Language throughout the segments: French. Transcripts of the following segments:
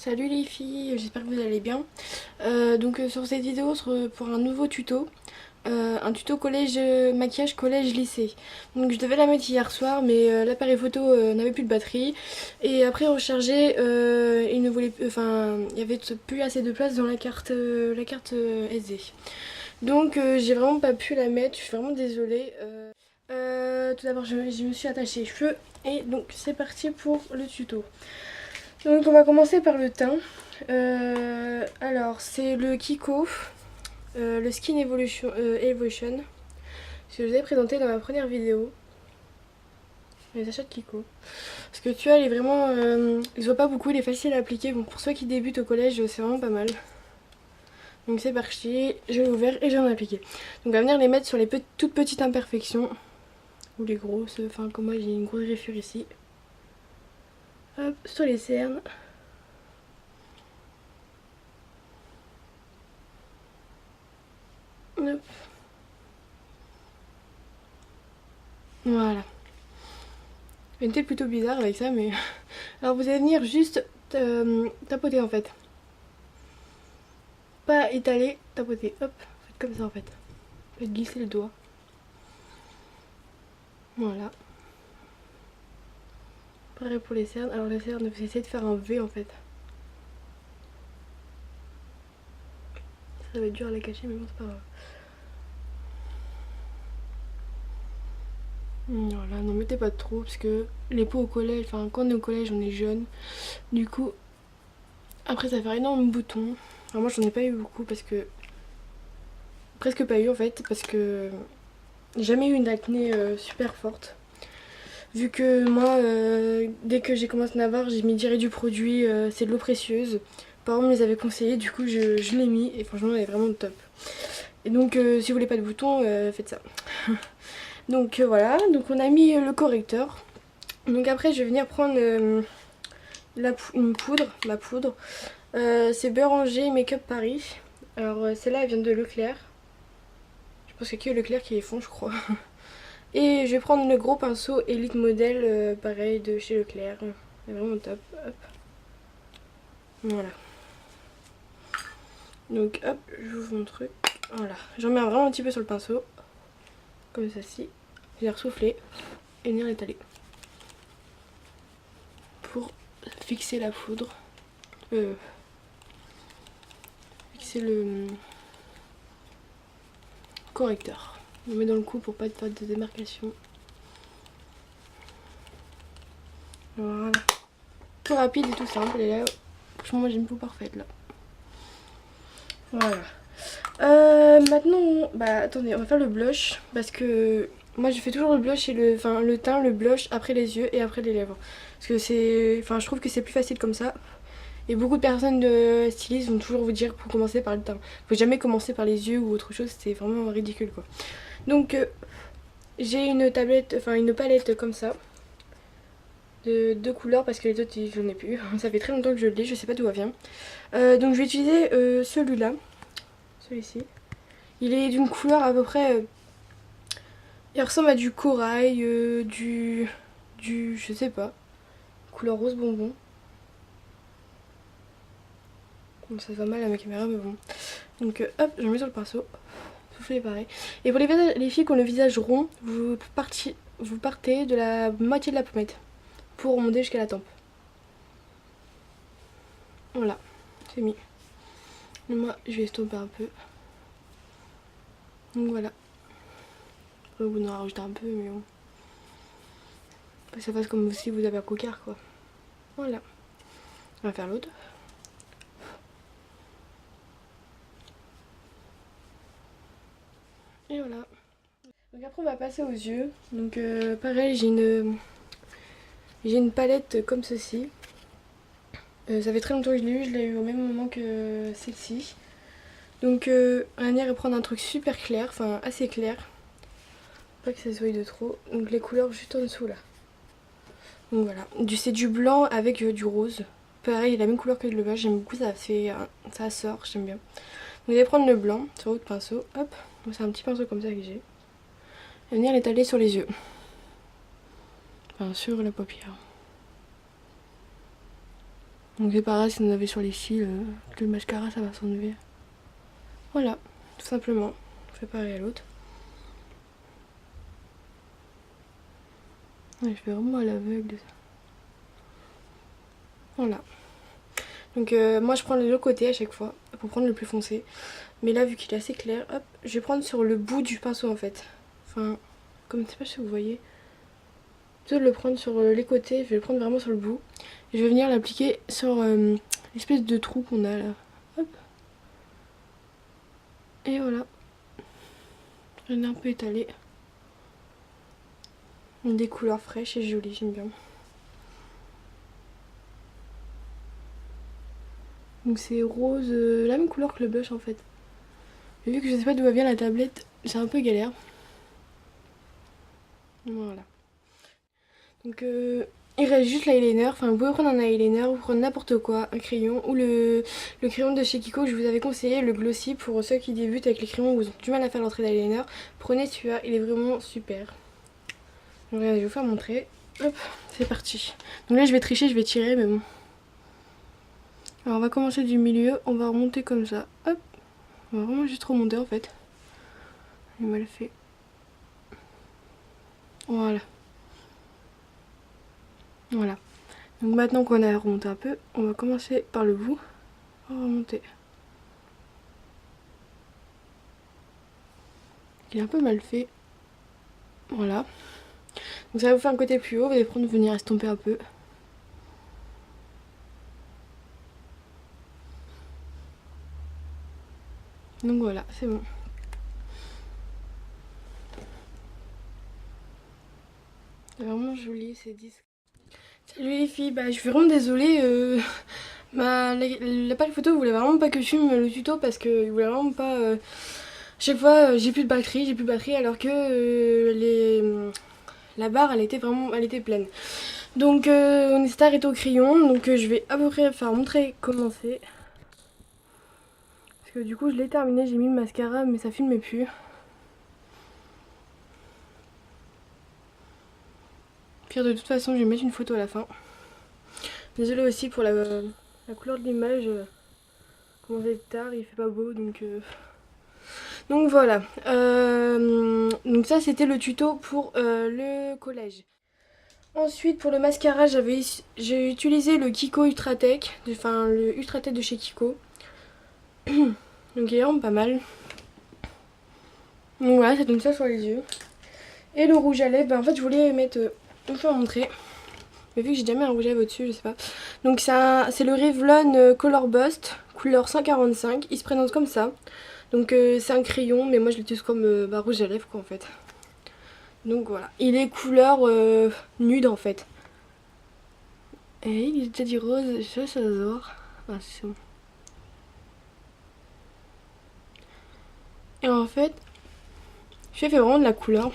Salut les filles, j'espère que vous allez bien. Sur cette vidéo, on se pour un nouveau tuto. Un tuto collège, maquillage collège lycée. Donc je devais la mettre hier soir mais l'appareil photo n'avait plus de batterie. Et après recharger, il ne voulait il y avait plus assez de place dans la carte SD. Donc j'ai vraiment pas pu la mettre, je suis vraiment désolée. Tout d'abord je me suis attachée les cheveux et donc c'est parti pour le tuto. Donc on va commencer par le teint. Alors c'est le Kiko, le Skin Evolution, ce que je vous ai présenté dans ma première vidéo. Les achats de Kiko. Parce que tu vois, il est vraiment. Il se voit pas beaucoup, il est facile à appliquer. Bon, pour ceux qui débutent au collège, c'est vraiment pas mal. Donc c'est parti, je l'ai ouvert et j'en ai appliqué. Donc on va venir les mettre sur les toutes petites imperfections. Ou les grosses, enfin comme moi j'ai une grosse griffure ici. Hop, sur les cernes. Hop. Voilà. Une tête plutôt bizarre avec ça, mais... Alors vous allez venir juste tapoter en fait. Pas étaler, tapoter. Hop, faites comme ça en fait. Faites glisser le doigt. Voilà. Pareil pour les cernes. Alors les cernes, vous essayez de faire un V en fait. Ça va être dur à la cacher, mais bon, c'est pas grave. Voilà, n'en mettez pas trop parce que les peaux au collège, enfin quand on est au collège, on est jeune. Du coup, après ça va faire énormément de boutons. Alors moi j'en ai pas eu beaucoup parce que... Presque pas eu en fait, parce que j'ai jamais eu une acné super forte. Vu que moi, dès que j'ai commencé à en avoir, j'ai mis direct du produit, c'est de l'eau précieuse. Parents me les avaient conseillés, du coup je l'ai mis et franchement elle est vraiment top. Et donc si vous voulez pas de boutons, faites ça. Donc voilà, donc on a mis le correcteur. Donc après je vais venir prendre une poudre, ma poudre. C'est Beranger Make-up Paris. Alors celle-là elle vient de Leclerc. Je pense qu'il y a que Leclerc qui les font je crois. Et je vais prendre le gros pinceau Elite Model, pareil de chez Leclerc. C'est vraiment top. Hop. Voilà. Donc hop, j'ouvre mon truc. Voilà. J'en mets vraiment un petit peu sur le pinceau. Comme ça-ci. Je vais ressouffler et venir l'étaler. Pour fixer la poudre. Fixer le correcteur. On met dans le cou pour pas faire de démarcation. Voilà. Tout rapide et tout simple. Et là, franchement, moi j'ai une peau parfaite là. Voilà. Maintenant, bah attendez, on va faire le blush parce que moi je fais toujours le blush et le teint, le blush après les yeux et après les lèvres. Parce que je trouve que c'est plus facile comme ça. Et beaucoup de personnes de stylistes vont toujours vous dire pour commencer par le teint. Faut jamais commencer par les yeux ou autre chose, c'est vraiment ridicule quoi. Donc j'ai une tablette, enfin une palette comme ça. De deux couleurs parce que les autres j'en ai plus. Ça fait très longtemps que je l'ai, je sais pas d'où elle vient. Donc je vais utiliser celui-là. Celui-ci. Il est d'une couleur à peu près... il ressemble à du corail, je sais pas. Couleur rose bonbon. Bon, ça se voit mal à ma caméra mais bon. Donc hop, je le mets sur le pinceau. Soufflez pareil. Et pour les filles qui ont le visage rond, vous partez de la moitié de la pommette. Pour remonter jusqu'à la tempe. Voilà, c'est mis. Et moi, je vais estomper un peu. Donc voilà. Après, vous en rajoutez un peu, mais bon. Faut que ça fasse comme si vous avez un cocard, quoi. Voilà. On va faire l'autre. Et voilà. Donc après, on va passer aux yeux. Donc pareil, j'ai une palette comme ceci. Ça fait très longtemps que je l'ai eu au même moment que celle-ci. Donc on va venir prendre un truc super clair, enfin assez clair. Pas que ça se voie de trop. Donc les couleurs juste en dessous là. Donc voilà. C'est du blanc avec du rose. Pareil, la même couleur que le bas. J'aime beaucoup, ça sort, j'aime bien. Donc vous allez prendre le blanc sur votre pinceau. Hop. C'est un petit pinceau comme ça que j'ai. Et venir l'étaler sur les yeux. Enfin sur la paupière. Donc c'est pareil, si on avait sur les cils, que le mascara ça va s'enlever. Voilà, tout simplement. Je fais pareil à l'autre. Ouais, je fais vraiment à l'aveugle. Voilà. Donc moi je prends le côté à chaque fois pour prendre le plus foncé. Mais là vu qu'il est assez clair, hop, je vais prendre sur le bout du pinceau en fait. Enfin, comme je sais pas si vous voyez. Plutôt de le prendre sur les côtés, je vais le prendre vraiment sur le bout. Et je vais venir l'appliquer sur l'espèce de trou qu'on a là. Hop. Et voilà. Je l'ai un peu étalé. Des couleurs fraîches et jolies, j'aime bien. Donc c'est rose, la même couleur que le blush en fait. Mais vu que je sais pas d'où va bien la tablette, c'est un peu galère. Voilà. Donc il reste juste l'eyeliner. Enfin vous pouvez prendre un eyeliner, vous prendre n'importe quoi, un crayon ou le crayon de chez Kiko que je vous avais conseillé, le glossy pour ceux qui débutent avec les crayons où ils ont du mal à faire l'entrée d'eyeliner. Prenez celui-là, il est vraiment super. Donc, regardez, je vais vous faire montrer. Hop, c'est parti. Donc là je vais tricher, je vais tirer mais bon. Alors on va commencer du milieu, on va remonter comme ça. Hop, on va vraiment juste remonter en fait. Il m'a le fait. Voilà. Voilà. Donc maintenant qu'on a remonté un peu, on va commencer par le bout. On va remonter. Il est un peu mal fait. Voilà. Donc ça va vous faire un côté plus haut, vous allez prendre, venir estomper un peu. Donc voilà, c'est bon. C'est vraiment joli ces disques. Salut les filles, bah je suis vraiment désolée. L'appareil photo voulait vraiment pas que je filme le tuto parce qu'il voulait vraiment pas. Chaque fois j'ai plus de batterie alors que la barre elle était vraiment elle était pleine. Donc on s'est arrêté au crayon, donc je vais à peu près faire montrer comment c'est. Parce que du coup je l'ai terminé, j'ai mis le mascara mais ça filmait plus. Pire de toute façon je vais mettre une photo à la fin. Désolée aussi pour la couleur de l'image. Comment c'est tard, il fait pas beau donc voilà. Donc ça c'était le tuto pour le collège. Ensuite pour le mascara j'ai utilisé le Kiko Ultra Tech, enfin le Ultra Tech de chez Kiko. Donc il est vraiment pas mal. Donc voilà, ça donne ça sur les yeux. Et le rouge à lèvres, bah en fait je voulais mettre, je vais vous montrer. Mais vu que j'ai déjà mis un rouge à lèvres au-dessus, je sais pas. Donc c'est le Revlon Color Bust, couleur 145. Il se présente comme ça. Donc c'est un crayon, mais moi je l'utilise comme rouge à lèvres quoi en fait. Donc voilà. Il est couleur nude en fait. Et il était dit rose, ça se voit. Ah c'est bon. Et en fait, je fais vraiment de la couleur.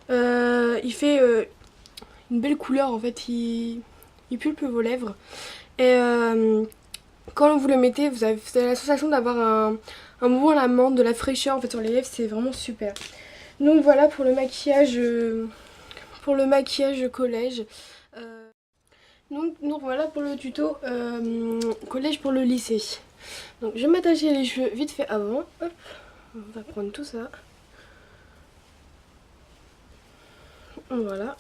Il fait une belle couleur en fait, il pulpe vos lèvres. Et quand vous le mettez, vous avez la sensation d'avoir un mouvement à la menthe, de la fraîcheur en fait sur les lèvres, c'est vraiment super. Donc voilà pour le maquillage collège. Donc voilà pour le tuto collège pour le lycée. Donc je vais m'attacher les cheveux vite fait avant. Hop, on va prendre tout ça. Voilà.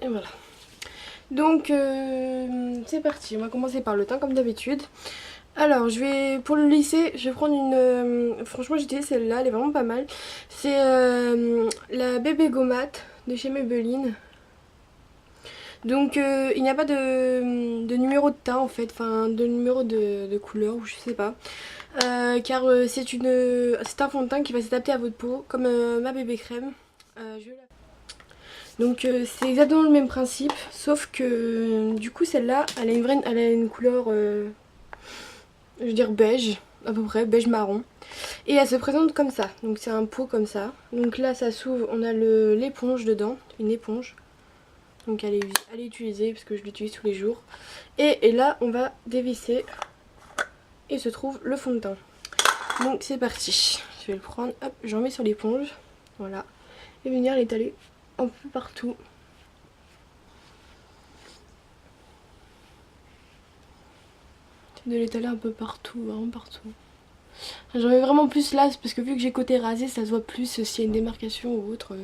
Et voilà. Donc c'est parti, on va commencer par le teint comme d'habitude. Alors pour le lycée, je vais prendre une... franchement j'ai utilisé celle-là, elle est vraiment pas mal. C'est la bébé gommate de chez Maybelline. Donc il n'y a pas de numéro de teint en fait, enfin de numéro de couleur ou je sais pas. Car c'est un fond de teint qui va s'adapter à votre peau, comme ma bébé crème. Donc c'est exactement le même principe, sauf que du coup celle-là, elle a une couleur, je veux dire beige, à peu près, beige marron. Et elle se présente comme ça, donc c'est un pot comme ça. Donc là ça s'ouvre, on a l'éponge dedans, une éponge. Donc elle est utilisée parce que je l'utilise tous les jours. Et là on va dévisser et se trouve le fond de teint. Donc c'est parti, je vais le prendre, hop, j'en mets sur l'éponge, voilà. Et venir l'étaler un peu partout. de l'étaler un peu partout, vraiment partout. J'en mets vraiment plus là parce que vu que j'ai côté rasé, ça se voit plus s'il y a une démarcation ou autre.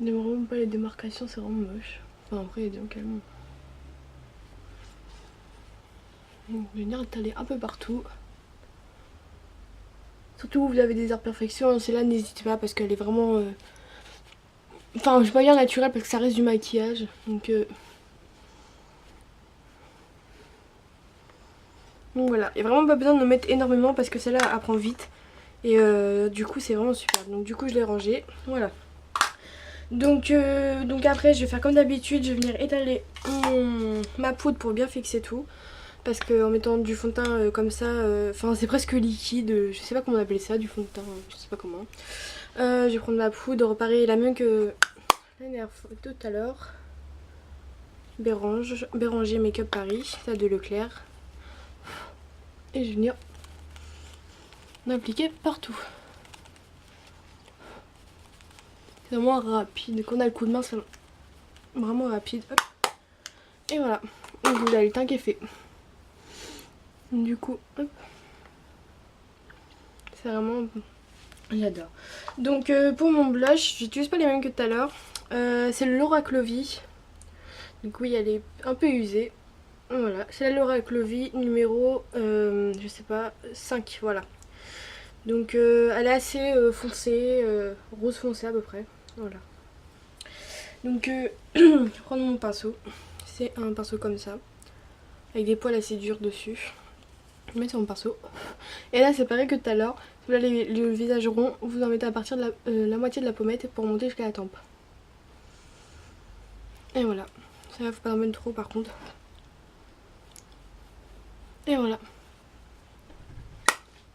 J'aime vraiment pas les démarcations, c'est vraiment moche. Enfin après, donc calme. Donc je vais venir étaler un peu partout. Surtout vous avez des imperfections, celle-là n'hésitez pas parce qu'elle est vraiment... Enfin je vais pas dire naturelle parce que ça reste du maquillage. Donc voilà, il n'y a vraiment pas besoin de en mettre énormément parce que celle-là apprend vite. Et du coup c'est vraiment super. Donc du coup je l'ai rangé. Voilà. Donc après je vais faire comme d'habitude, je vais venir étaler ma poudre pour bien fixer tout. Parce qu'en mettant du fond de teint comme ça, enfin c'est presque liquide, je sais pas comment on appelle ça, du fond de teint, je sais pas comment. Je vais prendre ma poudre, pareil, la même que la dernière fois, tout à l'heure. Béranger Make-up Paris, ça de Leclerc. Et je vais venir l'appliquer partout. C'est vraiment rapide, quand on a le coup de main c'est vraiment rapide. Hop. Et voilà, donc vous avez le teint qui est fait. Du coup, hop. C'est vraiment... J'adore. Donc pour mon blush, j'utilise pas les mêmes que tout à l'heure. C'est le Laura Clovy. Donc oui, elle est un peu usée. Voilà, c'est la Laura Clovy numéro, je sais pas, 5, voilà. Donc elle est assez foncée, rose foncé à peu près. Voilà. Donc je vais prendre mon pinceau. C'est un pinceau comme ça, avec des poils assez durs dessus. Je mets sur mon pinceau. Et là c'est pareil que tout à l'heure. Si vous avez le visage rond, vous en mettez à partir de la moitié de la pommette pour monter jusqu'à la tempe. Et voilà. Ça va, faut pas en mettre trop par contre. Et voilà.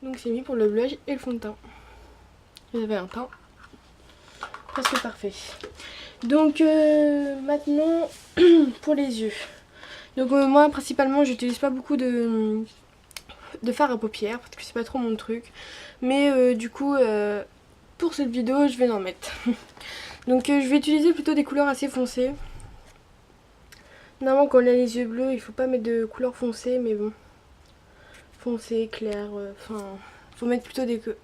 Donc c'est mis pour le blush et le fond de teint. Vous avez un teint presque parfait. Donc maintenant pour les yeux. Donc moi principalement j'utilise pas beaucoup de fard à paupières parce que c'est pas trop mon truc. Mais du coup pour cette vidéo je vais en mettre. Donc je vais utiliser plutôt des couleurs assez foncées. Normalement quand on a les yeux bleus il faut pas mettre de couleurs foncées, mais bon. Foncé, clair, enfin faut mettre plutôt des... pour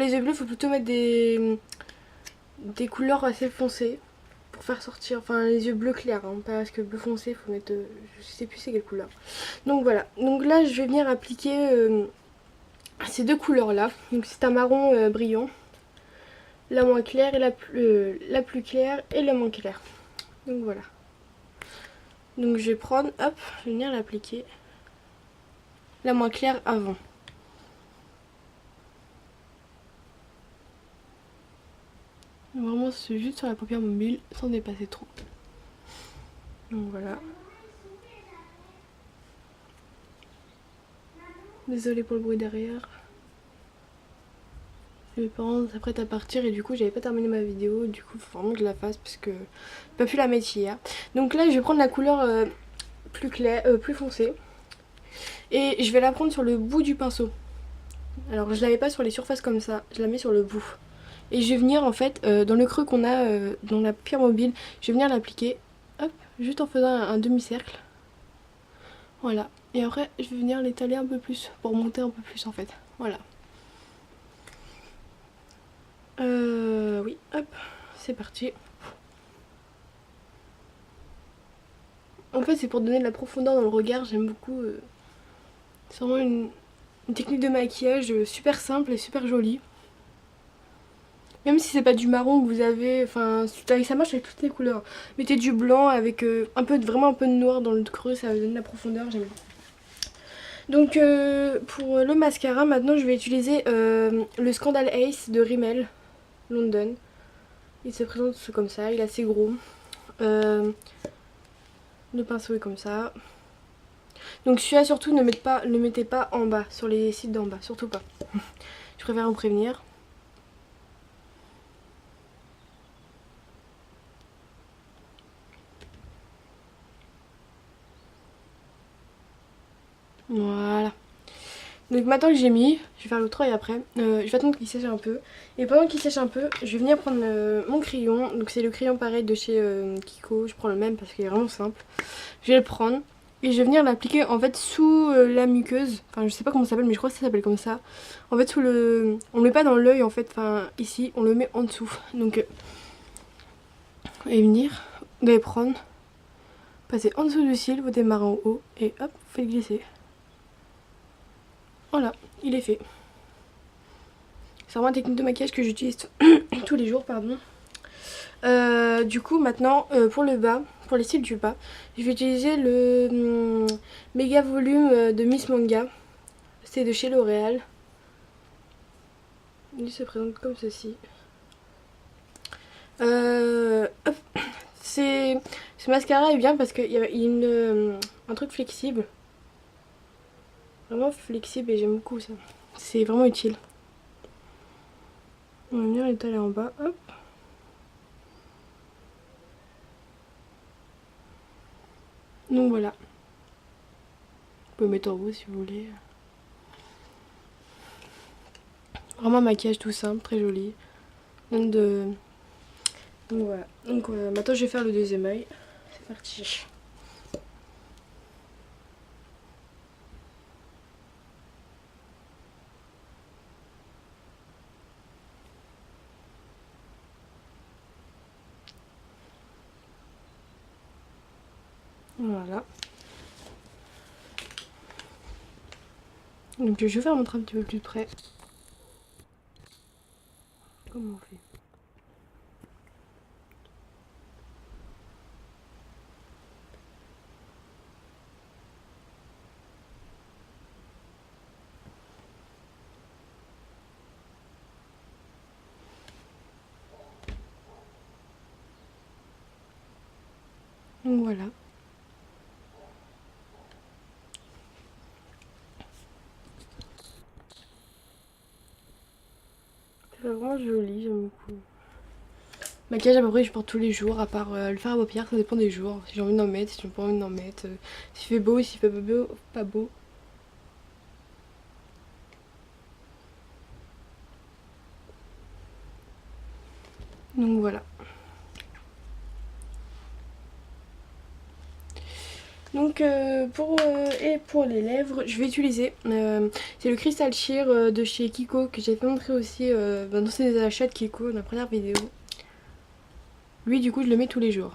les yeux bleus il faut plutôt mettre des couleurs assez foncées pour faire sortir, enfin les yeux bleu clair, hein, parce que bleu foncé il faut mettre, je sais plus c'est quelle couleur. Donc voilà, donc là je vais venir appliquer ces deux couleurs là. Donc c'est un marron brillant, la moins claire et la plus claire et la moins claire. Donc voilà. Donc je vais prendre, hop, je vais venir l'appliquer la moins claire avant. Vraiment c'est juste sur la paupière mobile sans dépasser trop. Donc voilà. Désolée pour le bruit derrière. Mes parents s'apprêtent à partir et du coup j'avais pas terminé ma vidéo. Du coup faut vraiment que je la fasse parce que j'ai pas pu la mettre hier. Donc là je vais prendre la couleur plus claire, plus foncée. Et je vais la prendre sur le bout du pinceau. Alors je la mets pas sur les surfaces comme ça, je la mets sur le bout. Et je vais venir en fait dans le creux qu'on a dans la paupière mobile, je vais venir l'appliquer, hop, juste en faisant un demi-cercle. Voilà. Et après je vais venir l'étaler un peu plus pour monter un peu plus en fait. Voilà. Oui, hop, c'est parti. En fait c'est pour donner de la profondeur dans le regard, j'aime beaucoup. C'est vraiment une technique de maquillage super simple et super jolie. Même si c'est pas du marron que vous avez, enfin ça marche avec toutes les couleurs. Mettez du blanc avec vraiment un peu de noir dans le creux, ça va donner de la profondeur, j'aime bien. Donc pour le mascara, maintenant je vais utiliser le Scandal Ace de Rimmel London. Il se présente comme ça, il est assez gros. Le pinceau est comme ça. Donc celui-là surtout ne le mettez pas en bas, sur les sites d'en bas, surtout pas. Je préfère vous prévenir. Voilà. Donc maintenant que j'ai mis, je vais faire l'autre œil après. Je vais attendre qu'il sèche un peu. Et pendant qu'il sèche un peu, je vais venir prendre mon crayon. Donc c'est le crayon pareil de chez Kiko. Je prends le même parce qu'il est vraiment simple. Je vais le prendre et je vais venir l'appliquer en fait sous la muqueuse. Enfin je sais pas comment ça s'appelle mais je crois que ça s'appelle comme ça. En fait sous le... On le met pas dans l'œil en fait. Enfin ici on le met en dessous. Donc et venir, vous allez prendre, passer en dessous du cil, vous démarrez en haut et hop, vous faites glisser. Voilà, il est fait. C'est vraiment une technique de maquillage que j'utilise tous les jours, pardon. Du coup, maintenant, pour le bas, pour les cils du bas, je vais utiliser le méga volume de Miss Manga. C'est de chez L'Oréal. Il se présente comme ceci. Hop. Ce mascara est bien parce qu'il y a un truc flexible. Vraiment flexible et j'aime beaucoup ça. C'est vraiment utile. On va venir l'étaler en bas. Hop. Donc voilà. Vous pouvez mettre en haut si vous voulez. Vraiment un maquillage tout simple, très joli. Donc voilà. Donc maintenant je vais faire le deuxième œil. C'est parti. Voilà. Donc je vais faire montrer un petit peu plus près. Comment on fait? Donc voilà. C'est vraiment joli, j'aime beaucoup. Maquillage à peu près je porte tous les jours, à part le fer à paupières, ça dépend des jours. Si j'ai envie d'en mettre, si j'ai pas envie d'en mettre. S'il fait beau, s'il fait pas beau. Donc voilà. Donc pour les lèvres, je vais utiliser, c'est le Crystal Sheer de chez Kiko que j'ai fait montrer aussi dans ses achats de Kiko dans la première vidéo. Lui du coup je le mets tous les jours.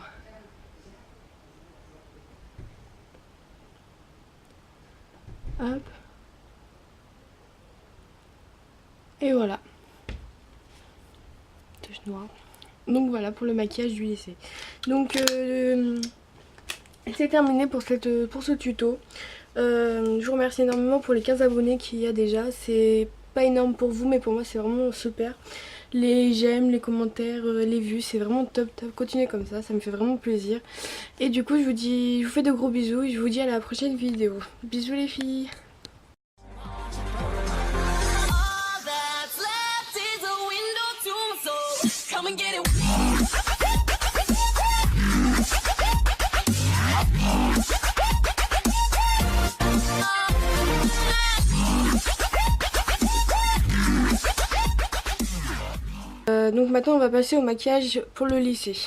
Hop. Et voilà. Touche noire. Donc voilà pour le maquillage du lycée. Donc c'est terminé pour ce tuto. Je vous remercie énormément pour les 15 abonnés qu'il y a déjà. C'est pas énorme pour vous mais pour moi c'est vraiment super. Les j'aime, les commentaires, les vues, c'est vraiment top. Continuez comme ça me fait vraiment plaisir. Et du coup je vous fais de gros bisous et je vous dis à la prochaine vidéo. Bisous les filles. Donc maintenant on va passer au maquillage pour le lycée.